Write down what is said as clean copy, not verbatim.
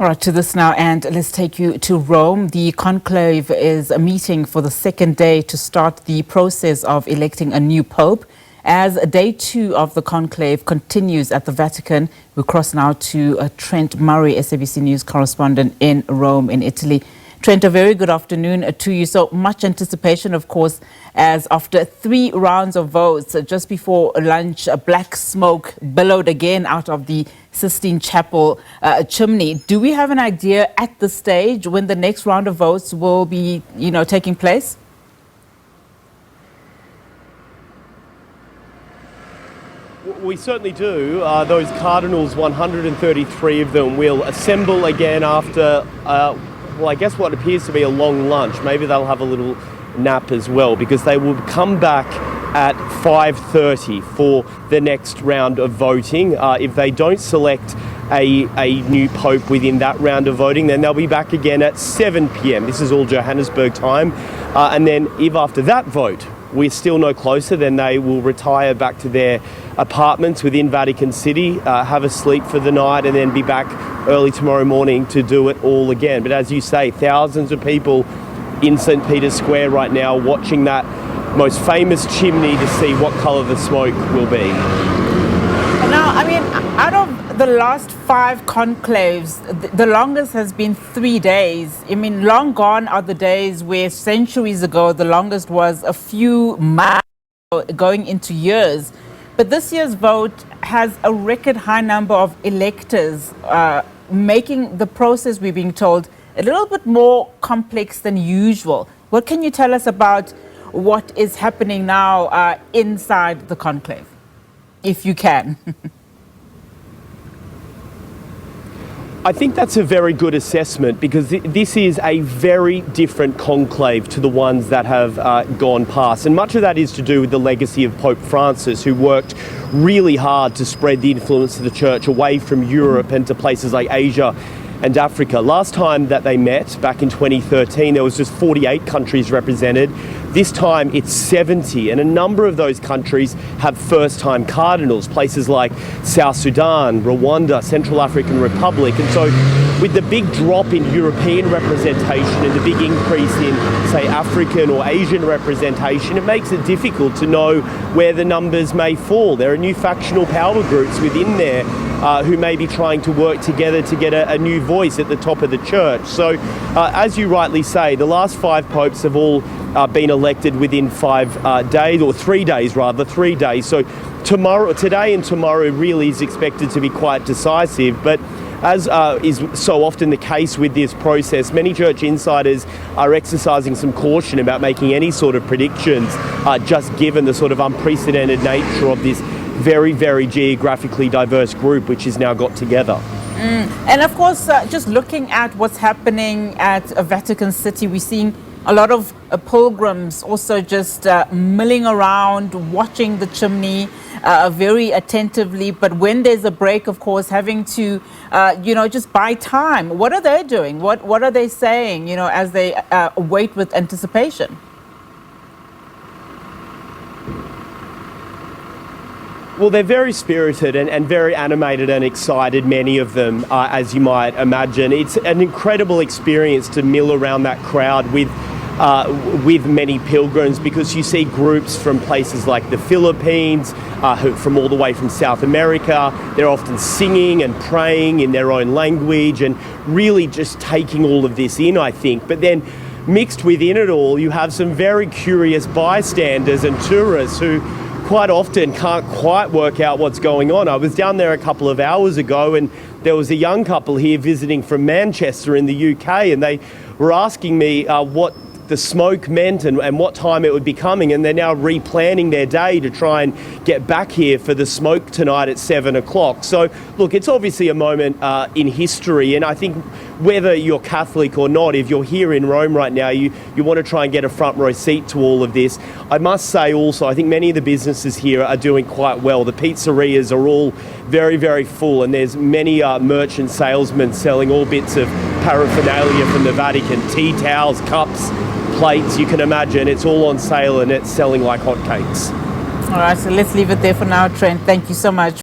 All right, to this now, and let's take you to Rome. The Conclave is a meeting for the second day to start the process of electing a new pope. As day two of the Conclave continues at the Vatican, we cross now to Trent Murray, SABC News correspondent in Rome, in Italy. Trent, a very good afternoon to you. So much anticipation, of course, as after 3 rounds of votes, just before lunch, black smoke billowed again out of the Sistine Chapel chimney. Do we have an idea at this stage when the next round of votes will be, taking place? We certainly do. Those cardinals, 133 of them, will assemble again after well, I guess what appears to be a long lunch. Maybe they'll have a little nap as well, because they will come back at 5:30 for the next round of voting. If they don't select a new pope within that round of voting, then they'll be back again at 7 p.m. This is all Johannesburg time. And then if after that vote we're still no closer, then they will retire back to their apartments within Vatican City, have a sleep for the night, and then be back early tomorrow morning to do it all again. But as you say, thousands of people in St. Peter's Square right now watching that most famous chimney to see what colour the smoke will be. Now, out of the last 5 conclaves, the longest has been 3 days. Long gone are the days where centuries ago the longest was a few months, going into years. But this year's vote has a record high number of electors, making the process, we're being told, a little bit more complex than usual. What can you tell us about what is happening now inside the conclave, if you can? I think that's a very good assessment, because this is a very different conclave to the ones that have gone past. And much of that is to do with the legacy of Pope Francis, who worked really hard to spread the influence of the church away from Europe and to places like Asia and Africa. Last time that they met, back in 2013, there was just 48 countries represented. This time it's 70, and a number of those countries have first-time cardinals, places like South Sudan, Rwanda, Central African Republic. And so with the big drop in European representation and the big increase in, say, African or Asian representation, it makes it difficult to know where the numbers may fall. There are new factional power groups within there who may be trying to work together to get a new voice at the top of the church. So, as you rightly say, the last 5 popes have all been elected within 5 days, or 3 days rather, 3 days. So today and tomorrow really is expected to be quite decisive. But as is so often the case with this process, many church insiders are exercising some caution about making any sort of predictions, just given the sort of unprecedented nature of this very, very geographically diverse group which is now got together. And of course, just looking at what's happening at Vatican City, we're seeing a lot of pilgrims also just milling around, watching the chimney very attentively. But when there's a break, of course, having to, just buy time. What are they doing? What are they saying, as they wait with anticipation? Well, they're very spirited and very animated and excited, many of them, as you might imagine. It's an incredible experience to mill around that crowd with many pilgrims, because you see groups from places like the Philippines, from all the way from South America. They're often singing and praying in their own language and really just taking all of this in, I think. But then mixed within it all, you have some very curious bystanders and tourists who quite often can't quite work out what's going on. I was down there a couple of hours ago, and there was a young couple here visiting from Manchester in the UK, and they were asking me what the smoke meant and what time it would be coming, and they're now replanning their day to try and get back here for the smoke tonight at 7 o'clock. So look, it's obviously a moment in history, and I think whether you're Catholic or not, if you're here in Rome right now, you want to try and get a front row seat to all of this. I must say also, I think many of the businesses here are doing quite well. The pizzerias are all very, very full, and there's many merchant salesmen selling all bits of paraphernalia from the Vatican, tea towels, cups, plates. You can imagine it's all on sale and it's selling like hotcakes. All right, so let's leave it there for now, Trent. Thank you so much.